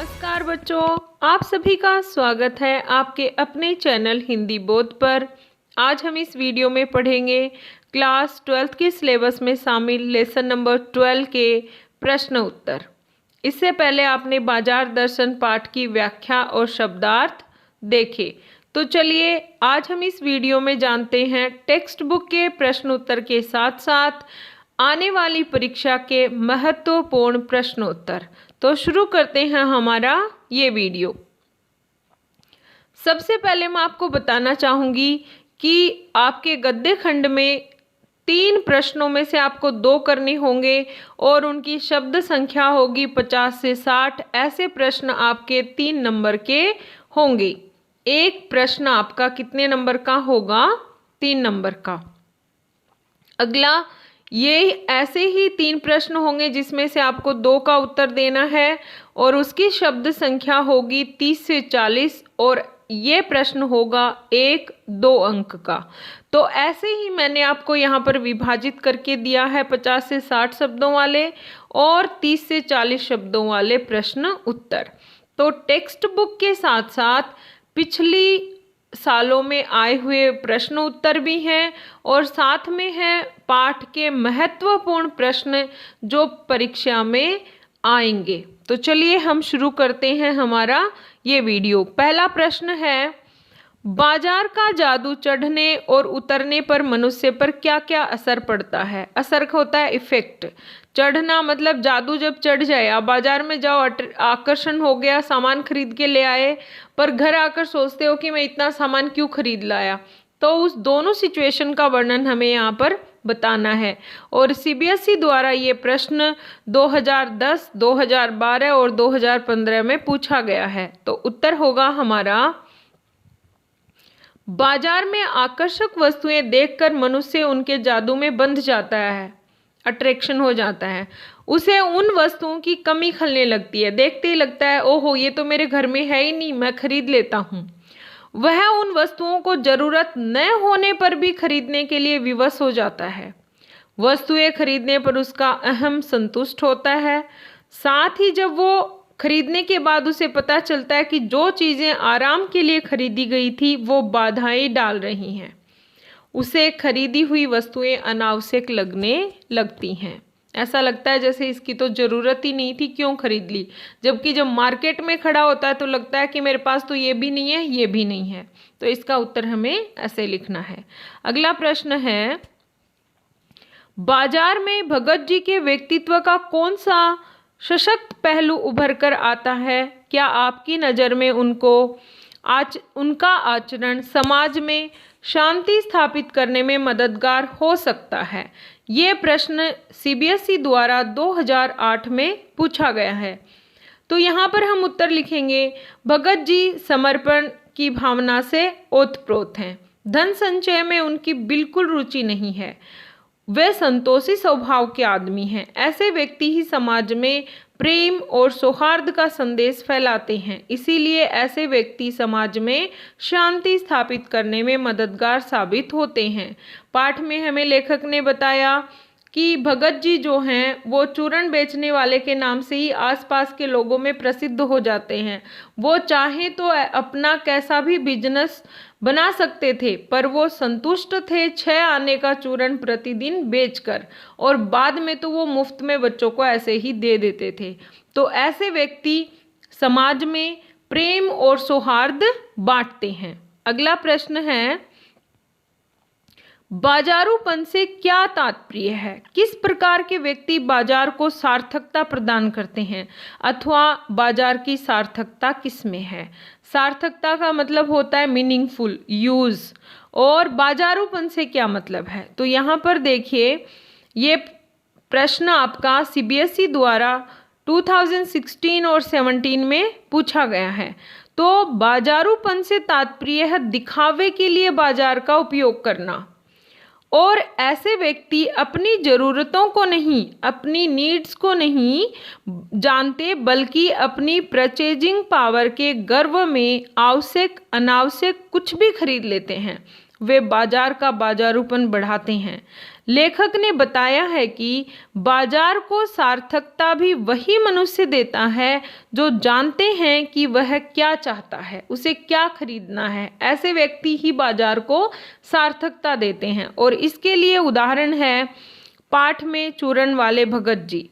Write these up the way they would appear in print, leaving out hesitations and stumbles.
नमस्कार बच्चों, आप सभी का स्वागत है आपके अपने चैनल हिंदी बोध पर। आज हम इस वीडियो में पढ़ेंगे क्लास 12th के सिलेबस में शामिल लेसन नंबर 12 के प्रश्न उत्तर। इससे पहले आपने बाजार दर्शन पाठ की व्याख्या और शब्दार्थ देखे, तो चलिए आज हम इस वीडियो में जानते हैं टेक्स्ट बुक के प्रश्न उत्तर के साथ साथ आने वाली परीक्षा के महत्वपूर्ण प्रश्नोत्तर। तो शुरू करते हैं हमारा ये वीडियो। सबसे पहले मैं आपको बताना चाहूँगी कि आपके गद्य खंड में 3 प्रश्नों में से आपको 2 करने होंगे और उनकी शब्द संख्या होगी 50 से 60। ऐसे प्रश्न आपके 3 नंबर के होंगे। एक प्रश्न आपका कितने नंबर का होगा? 3 नंबर का। अगला ये ऐसे ही 3 प्रश्न होंगे जिसमें से आपको 2 का उत्तर देना है और उसकी शब्द संख्या होगी 30 से 40 और ये प्रश्न होगा 1-2 अंक का। तो ऐसे ही मैंने आपको यहाँ पर विभाजित करके दिया है 50 से 60 शब्दों वाले और 30 से 40 शब्दों वाले प्रश्न उत्तर। तो टेक्स्ट बुक के साथ साथ पिछली सालों में आए हुए प्रश्न उत्तर भी हैं और साथ में है पाठ के महत्वपूर्ण प्रश्न जो परीक्षा में आएंगे। तो चलिए हम शुरू करते हैं हमारा ये वीडियो। पहला प्रश्न है, बाजार का जादू चढ़ने और उतरने पर मनुष्य पर क्या क्या असर पड़ता है? असर होता है इफेक्ट। चढ़ना मतलब जादू जब चढ़ जाए, आप बाजार में जाओ, आकर्षण हो गया, सामान खरीद के ले आए, पर घर आकर सोचते हो कि मैं इतना सामान क्यों खरीद लाया। तो उस दोनों सिचुएशन का वर्णन हमें यहाँ पर बताना है। और सीबीएसई द्वारा ये प्रश्न 2010, 2012 और 2015 में पूछा गया है। तो उत्तर होगा हमारा, बाजार में आकर्षक वस्तुएं देखकर मनुष्य उनके जादू में बंध जाता है, अट्रैक्शन हो जाता है। उसे उन वस्तुओं की कमी खलने लगती है, देखते ही लगता है ओहो ये तो मेरे घर में है ही नहीं, मैं खरीद लेता हूँ। वह उन वस्तुओं को जरूरत न होने पर भी खरीदने के लिए विवश हो जाता है। वस्तुएं खरीदने पर उसका अहम संतुष्ट होता है। साथ ही जब वो खरीदने के बाद उसे पता चलता है कि जो चीज़ें आराम के लिए खरीदी गई थी वो बाधाएं डाल रही हैं, उसे खरीदी हुई वस्तुएं अनावश्यक लगने लगती हैं। ऐसा लगता है जैसे इसकी तो ज़रूरत ही नहीं थी, क्यों खरीद ली। जबकि जब मार्केट में खड़ा होता है तो लगता है कि मेरे पास तो ये भी नहीं है, ये भी नहीं है। तो इसका उत्तर हमें ऐसे लिखना है। अगला प्रश्न है, बाजार में भगत जी के व्यक्तित्व का कौन सा सशक्त पहलू उभर कर आता है? क्या आपकी नज़र में उनका आचरण समाज में शांति स्थापित करने में मददगार हो सकता है? ये प्रश्न सीबीएसई द्वारा 2008 में पूछा गया है। तो यहाँ पर हम उत्तर लिखेंगे, भगत जी समर्पण की भावना से ओतप्रोत हैं। धन संचय में उनकी बिल्कुल रुचि नहीं है। वे संतोषी स्वभाव के आदमी हैं। ऐसे व्यक्ति ही समाज में प्रेम और सौहार्द का संदेश फैलाते हैं। इसीलिए ऐसे व्यक्ति समाज में शांति स्थापित करने में मददगार साबित होते हैं। पाठ में हमें लेखक ने बताया कि भगत जी जो हैं वो चूरण बेचने वाले के नाम से ही आसपास के लोगों में प्रसिद्ध हो जाते हैं। वो चाहें तो अपना कैसा भी बिजनेस बना सकते थे, पर वो संतुष्ट थे 6 आने का चूरण प्रतिदिन बेचकर, और बाद में तो वो मुफ्त में बच्चों को ऐसे ही दे देते थे। तो ऐसे व्यक्ति समाज में प्रेम और सौहार्द बांटते हैं। अगला प्रश्न है, बाजारूपन से क्या तात्पर्य है? किस प्रकार के व्यक्ति बाजार को सार्थकता प्रदान करते हैं, अथवा बाजार की सार्थकता किस में है? सार्थकता का मतलब होता है मीनिंगफुल, यूज। और बाजारूपन से क्या मतलब है? तो यहाँ पर देखिए, ये प्रश्न आपका सीबीएसई द्वारा 2016 और 17 में पूछा गया है। तो बाजारूपन से तात्पर्य है दिखावे के लिए बाजार का उपयोग करना। और ऐसे व्यक्ति अपनी ज़रूरतों को नहीं, अपनी नीड्स को नहीं जानते, बल्कि अपनी परचेजिंग पावर के गर्व में आवश्यक अनावश्यक कुछ भी खरीद लेते हैं। वे बाजार का बाजारूपन बढ़ाते हैं। लेखक ने बताया है कि बाजार को सार्थकता भी वही मनुष्य देता है जो जानते हैं कि वह क्या चाहता है, उसे क्या खरीदना है। ऐसे व्यक्ति ही बाजार को सार्थकता देते हैं। और इसके लिए उदाहरण है पाठ में चूरन वाले भगत जी।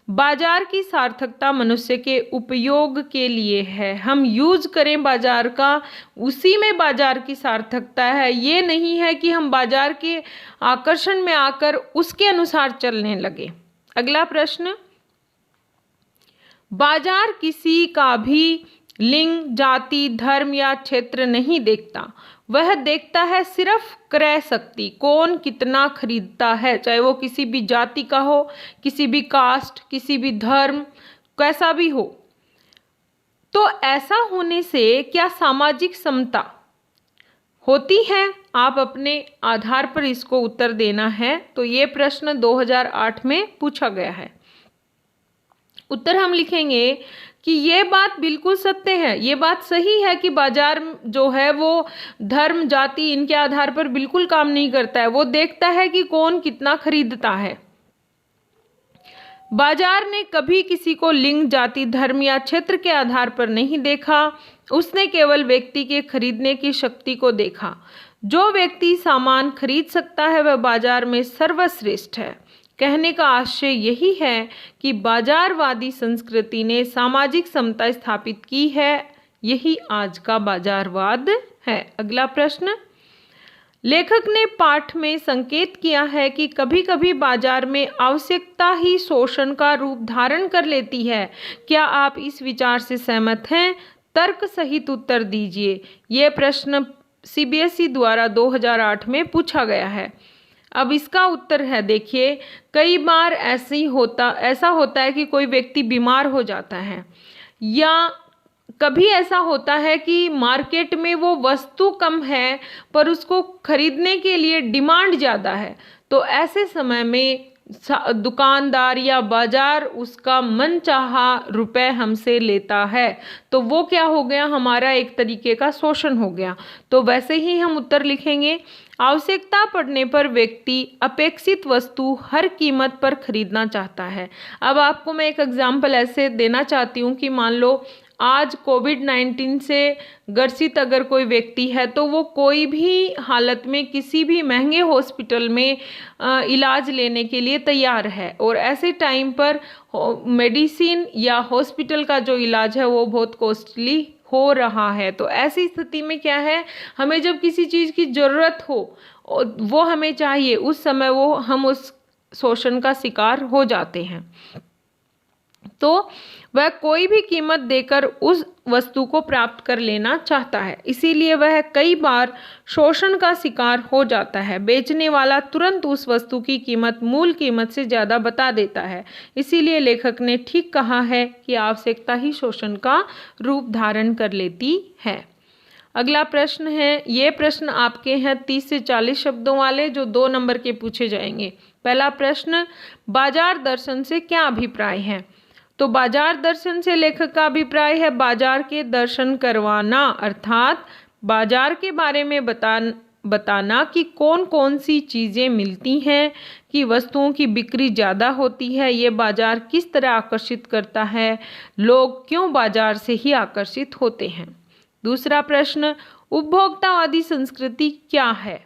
बाजार की सार्थकता मनुष्य के उपयोग के लिए है। हम यूज करें बाजार का, उसी में बाजार की सार्थकता है। ये नहीं है कि हम बाजार के आकर्षण में आकर उसके अनुसार चलने लगे। अगला प्रश्न, बाजार किसी का भी लिंग, जाति, धर्म या क्षेत्र नहीं देखता। वह देखता है सिर्फ क्रय शक्ति, कौन कितना खरीदता है, चाहे वो किसी भी जाति का हो, किसी भी कास्ट, किसी भी धर्म, कैसा भी हो। तो ऐसा होने से क्या सामाजिक समता होती है? आप अपने आधार पर इसको उत्तर देना है। तो ये प्रश्न 2008 में पूछा गया है। उत्तर हम लिखेंगे कि ये बात बिल्कुल सत्य है, ये बात सही है कि बाजार जो है वो धर्म, जाति, इनके आधार पर बिल्कुल काम नहीं करता है। वो देखता है कि कौन कितना खरीदता है। बाजार ने कभी किसी को लिंग, जाति, धर्म या क्षेत्र के आधार पर नहीं देखा। उसने केवल व्यक्ति के खरीदने की शक्ति को देखा। जो व्यक्ति सामान खरीद सकता है वह बाजार में सर्वश्रेष्ठ है। कहने का आशय यही है कि बाजारवादी संस्कृति ने सामाजिक समता स्थापित की है। यही आज का बाजारवाद है। अगला प्रश्न, लेखक ने पाठ में संकेत किया है कि कभी कभी बाजार में आवश्यकता ही शोषण का रूप धारण कर लेती है। क्या आप इस विचार से सहमत हैं? तर्क सहित उत्तर दीजिए। यह प्रश्न सीबीएसई द्वारा 2008 में पूछा गया है। अब इसका उत्तर है, देखिए, कई बार ऐसा होता है कि कोई व्यक्ति बीमार हो जाता है, या कभी ऐसा होता है कि मार्केट में वो वस्तु कम है पर उसको खरीदने के लिए डिमांड ज़्यादा है। तो ऐसे समय में दुकानदार या बाजार उसका मनचाहा रुपए हमसे लेता है। तो वो क्या हो गया, हमारा एक तरीके का शोषण हो गया। तो वैसे ही हम उत्तर लिखेंगे, आवश्यकता पड़ने पर व्यक्ति अपेक्षित वस्तु हर कीमत पर खरीदना चाहता है। अब आपको मैं एक एग्जाम्पल ऐसे देना चाहती हूँ कि मान लो आज कोविड-19 से ग्रसित अगर कोई व्यक्ति है तो वो कोई भी हालत में किसी भी महंगे हॉस्पिटल में इलाज लेने के लिए तैयार है, और ऐसे टाइम पर मेडिसिन या हॉस्पिटल का जो इलाज है वो बहुत कॉस्टली हो रहा है। तो ऐसी स्थिति में क्या है, हमें जब किसी चीज़ की ज़रूरत हो और वो हमें चाहिए, उस समय हम उस शोषण का शिकार हो जाते हैं। तो वह कोई भी कीमत देकर उस वस्तु को प्राप्त कर लेना चाहता है, इसीलिए वह कई बार शोषण का शिकार हो जाता है। बेचने वाला तुरंत उस वस्तु की कीमत मूल कीमत से ज़्यादा बता देता है। इसीलिए लेखक ने ठीक कहा है कि आवश्यकता ही शोषण का रूप धारण कर लेती है। अगला प्रश्न है, ये प्रश्न आपके हैं 30 से 40 शब्दों वाले, जो 2 नंबर के पूछे जाएंगे। पहला प्रश्न, बाजार दर्शन से क्या अभिप्राय है? तो बाजार दर्शन से लेखक का अभिप्राय है बाजार के दर्शन करवाना, अर्थात बाजार के बारे में बताना कि कौन कौन सी चीज़ें मिलती हैं, कि वस्तुओं की बिक्री ज़्यादा होती है, ये बाजार किस तरह आकर्षित करता है, लोग क्यों बाजार से ही आकर्षित होते हैं। दूसरा प्रश्न, उपभोक्तावादी संस्कृति क्या है?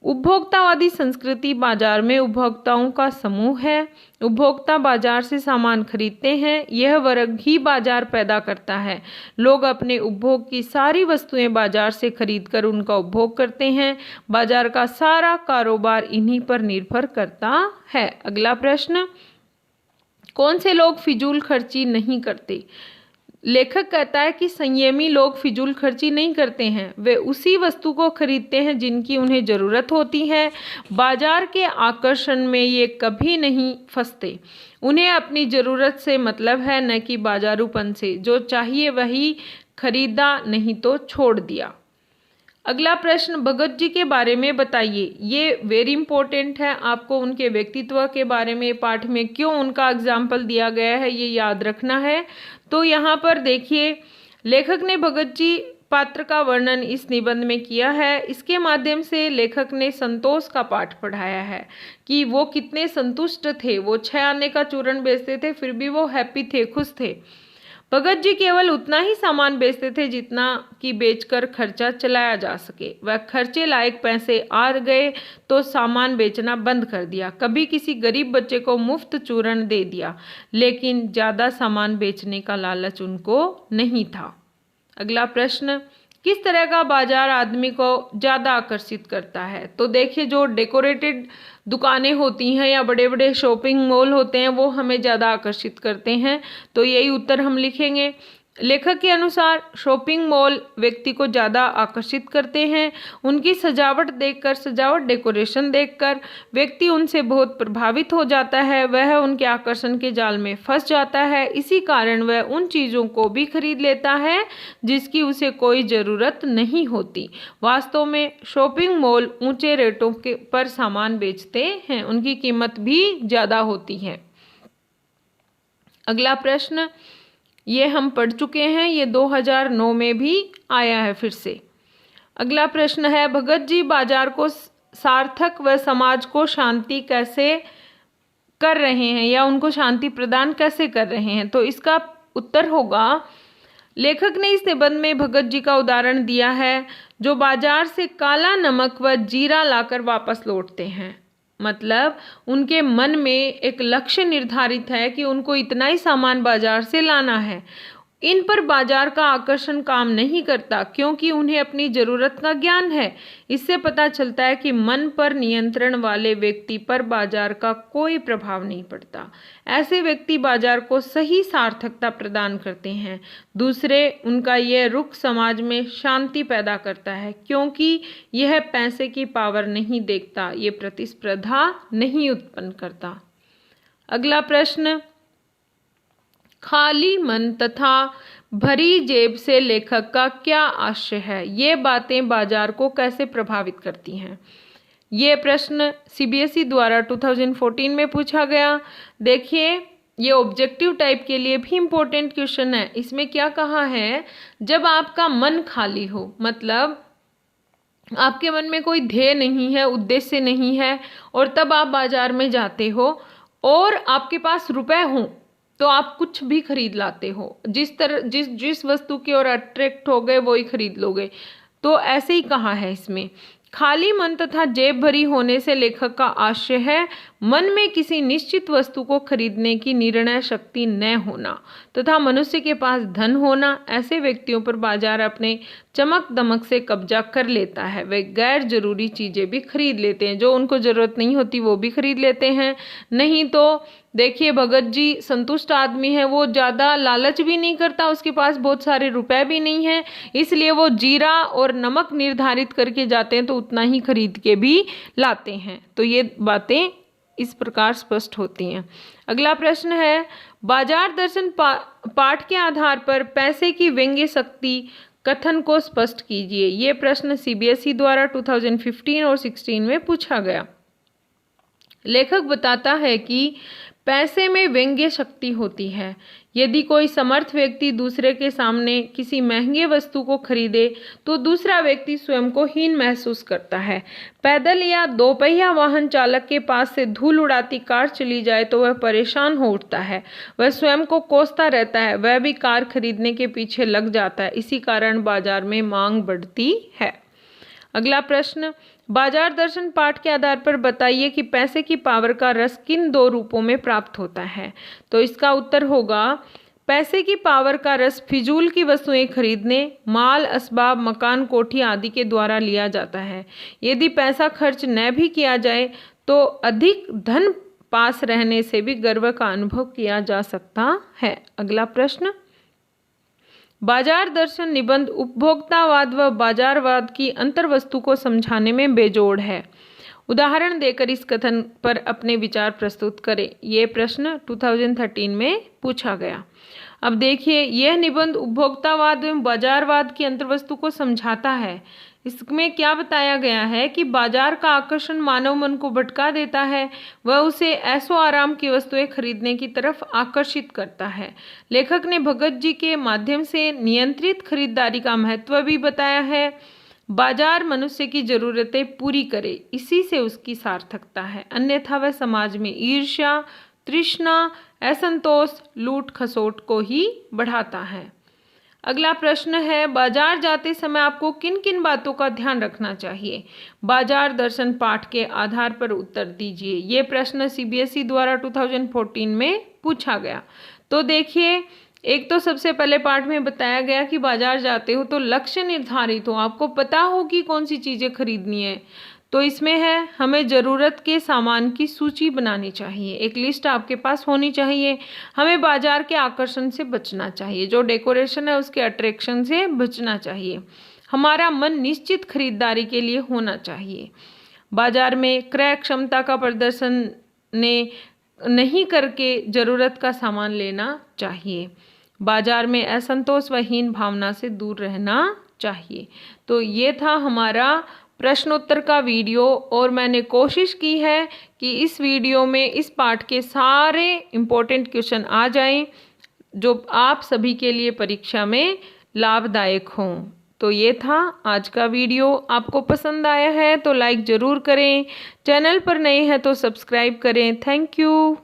उपभोक्तावादी संस्कृति बाजार में उपभोक्ताओं का समूह है। उपभोक्ता बाजार से सामान खरीदते हैं, यह वर्ग ही बाजार पैदा करता है। लोग अपने उपभोग की सारी वस्तुएं बाजार से खरीदकर उनका उपभोग करते हैं। बाजार का सारा कारोबार इन्हीं पर निर्भर करता है। अगला प्रश्न, कौन से लोग फिजूल खर्ची नहीं करते? लेखक कहता है कि संयमी लोग फिजूल खर्ची नहीं करते हैं, वे उसी वस्तु को खरीदते हैं जिनकी उन्हें ज़रूरत होती है। बाजार के आकर्षण में ये कभी नहीं फंसते। उन्हें अपनी ज़रूरत से मतलब है, न कि बाजारूपन से। जो चाहिए वही खरीदा, नहीं तो छोड़ दिया। अगला प्रश्न, भगत जी के बारे में बताइए। ये वेरी इंपॉर्टेंट है, आपको उनके व्यक्तित्व के बारे में पाठ में क्यों उनका एग्जाम्पल दिया गया है ये याद रखना है। तो यहाँ पर देखिए, लेखक ने भगत जी पात्र का वर्णन इस निबंध में किया है। इसके माध्यम से लेखक ने संतोष का पाठ पढ़ाया है कि वो कितने संतुष्ट थे। वो 6 आने का चूर्ण बेचते थे, फिर भी वो हैप्पी थे, खुश थे। भगत जी केवल उतना ही सामान बेचते थे जितना कि बेचकर खर्चा चलाया जा सके। वह खर्चे लायक पैसे आ गए तो सामान बेचना बंद कर दिया। कभी किसी गरीब बच्चे को मुफ्त चूर्ण दे दिया, लेकिन ज़्यादा सामान बेचने का लालच उनको नहीं था। अगला प्रश्न, किस तरह का बाजार आदमी को ज़्यादा आकर्षित करता है? तो देखिए, जो डेकोरेटेड दुकानें होती हैं या बड़े बड़े शॉपिंग मॉल होते हैं वो हमें ज़्यादा आकर्षित करते हैं। तो यही उत्तर हम लिखेंगे। लेखक के अनुसार शॉपिंग मॉल व्यक्ति को ज़्यादा आकर्षित करते हैं। उनकी सजावट देखकर, सजावट डेकोरेशन देखकर व्यक्ति उनसे बहुत प्रभावित हो जाता है। वह उनके आकर्षण के जाल में फंस जाता है। इसी कारण वह उन चीज़ों को भी खरीद लेता है जिसकी उसे कोई ज़रूरत नहीं होती। वास्तव में शॉपिंग मॉल ऊंचे रेटों पर सामान बेचते हैं, उनकी कीमत भी ज़्यादा होती है। अगला प्रश्न, ये हम पढ़ चुके हैं, ये 2009 में भी आया है फिर से। अगला प्रश्न है, भगत जी बाजार को सार्थक व समाज को शांति कैसे कर रहे हैं या उनको शांति प्रदान कैसे कर रहे हैं? तो इसका उत्तर होगा, लेखक ने इस निबंध में भगत जी का उदाहरण दिया है जो बाजार से काला नमक व जीरा लाकर वापस लौटते हैं। मतलब उनके मन में एक लक्ष्य निर्धारित है कि उनको इतना ही सामान बाजार से लाना है। इन पर बाजार का आकर्षण काम नहीं करता क्योंकि उन्हें अपनी ज़रूरत का ज्ञान है। इससे पता चलता है कि मन पर नियंत्रण वाले व्यक्ति पर बाजार का कोई प्रभाव नहीं पड़ता। ऐसे व्यक्ति बाजार को सही सार्थकता प्रदान करते हैं। दूसरे, उनका यह रुख समाज में शांति पैदा करता है क्योंकि यह पैसे की पावर नहीं देखता, ये प्रतिस्पर्धा नहीं उत्पन्न करता। अगला प्रश्न, खाली मन तथा भरी जेब से लेखक का क्या आशय है? ये बातें बाजार को कैसे प्रभावित करती हैं? ये प्रश्न सीबीएसई द्वारा 2014 में पूछा गया। देखिए, ये ऑब्जेक्टिव टाइप के लिए भी इम्पोर्टेंट क्वेश्चन है। इसमें क्या कहा है, जब आपका मन खाली हो, मतलब आपके मन में कोई ध्येय नहीं है, उद्देश्य नहीं है, और तब आप बाजार में जाते हो और आपके पास रुपए हों तो आप कुछ भी खरीद लाते हो। जिस वस्तु की ओर अट्रैक्ट हो गए वो ही खरीद लोगे। तो ऐसे ही कहा है इसमें, खाली मन तथा जेब भरी होने से लेखक का आशय है मन में किसी निश्चित वस्तु को खरीदने की निर्णय शक्ति न होना तथा मनुष्य के पास धन होना। ऐसे व्यक्तियों पर बाजार अपने चमक दमक से कब्जा कर लेता है। वे गैर जरूरी चीज़ें भी खरीद लेते हैं, जो उनको ज़रूरत नहीं होती वो भी खरीद लेते हैं। नहीं तो देखिए, भगत जी संतुष्ट आदमी है, वो ज़्यादा लालच भी नहीं करता, उसके पास बहुत सारे रुपए भी नहीं है, इसलिए वो जीरा और नमक निर्धारित करके जाते हैं तो उतना ही खरीद के भी लाते हैं। तो ये बातें इस प्रकार स्पष्ट होती हैं। अगला प्रश्न है, बाजार दर्शन पाठ के आधार पर पैसे की व्यंग्य शक्ति कथन को स्पष्ट कीजिए। ये प्रश्न सीबीएसई द्वारा 2015 और 16 में पूछा गया। लेखक बताता है कि पैसे में व्यंग्य शक्ति होती है। यदि कोई समर्थ व्यक्ति दूसरे के सामने किसी महंगे वस्तु को खरीदे तो दूसरा व्यक्ति स्वयं को हीन महसूस करता है। पैदल या दोपहिया वाहन चालक के पास से धूल उड़ाती कार चली जाए तो वह परेशान हो उठता है, वह स्वयं को कोसता रहता है, वह भी कार खरीदने के पीछे लग जाता है। इसी कारण बाजार में मांग बढ़ती है। अगला प्रश्न, बाजार दर्शन पाठ के आधार पर बताइए कि पैसे की पावर का रस किन 2 रूपों में प्राप्त होता है? तो इसका उत्तर होगा, पैसे की पावर का रस फिजूल की वस्तुएं खरीदने, माल, असबाब, मकान, कोठी आदि के द्वारा लिया जाता है। यदि पैसा खर्च न भी किया जाए तो अधिक धन पास रहने से भी गर्व का अनुभव किया जा सकता है। अगला प्रश्न, बाजार दर्शन निबंध उपभोक्तावाद व बाजारवाद की अंतर्वस्तु को समझाने में बेजोड़ है। उदाहरण देकर इस कथन पर अपने विचार प्रस्तुत करें। ये प्रश्न 2013 में पूछा गया। अब देखिए, यह निबंध उपभोक्तावाद एवं बाजारवाद की अंतर्वस्तु को समझाता है। इसमें क्या बताया गया है कि बाजार का आकर्षण मानव मन को भटका देता है, वह उसे ऐशो आराम की वस्तुएं खरीदने की तरफ आकर्षित करता है। लेखक ने भगत जी के माध्यम से नियंत्रित खरीदारी का महत्व भी बताया है। बाजार मनुष्य की जरूरतें पूरी करे, इसी से उसकी सार्थकता है, अन्यथा वह समाज में ईर्ष्या, तृष्णा, असंतोष, लूट खसोट को ही बढ़ाता है। अगला प्रश्न है, बाजार जाते समय आपको किन किन बातों का ध्यान रखना चाहिए? बाजार दर्शन पाठ के आधार पर उत्तर दीजिए। ये प्रश्न सीबीएसई द्वारा 2014 में पूछा गया। तो देखिए, एक तो सबसे पहले पाठ में बताया गया कि बाजार जाते हो तो लक्ष्य निर्धारित हो, आपको पता हो कि कौन सी चीज़ें खरीदनी है। तो इसमें है, हमें ज़रूरत के सामान की सूची बनानी चाहिए, एक लिस्ट आपके पास होनी चाहिए। हमें बाजार के आकर्षण से बचना चाहिए, जो डेकोरेशन है उसके अट्रैक्शन से बचना चाहिए। हमारा मन निश्चित खरीदारी के लिए होना चाहिए। बाजार में क्रय क्षमता का प्रदर्शन नहीं करके ज़रूरत का सामान लेना चाहिए। बाजार में असंतोष व हीन भावना से दूर रहना चाहिए। तो ये था हमारा प्रश्नोत्तर का वीडियो, और मैंने कोशिश की है कि इस वीडियो में इस पाठ के सारे इम्पोर्टेंट क्वेश्चन आ जाएं, जो आप सभी के लिए परीक्षा में लाभदायक हों। तो ये था आज का वीडियो। आपको पसंद आया है तो लाइक ज़रूर करें, चैनल पर नए हैं तो सब्सक्राइब करें। Thank you.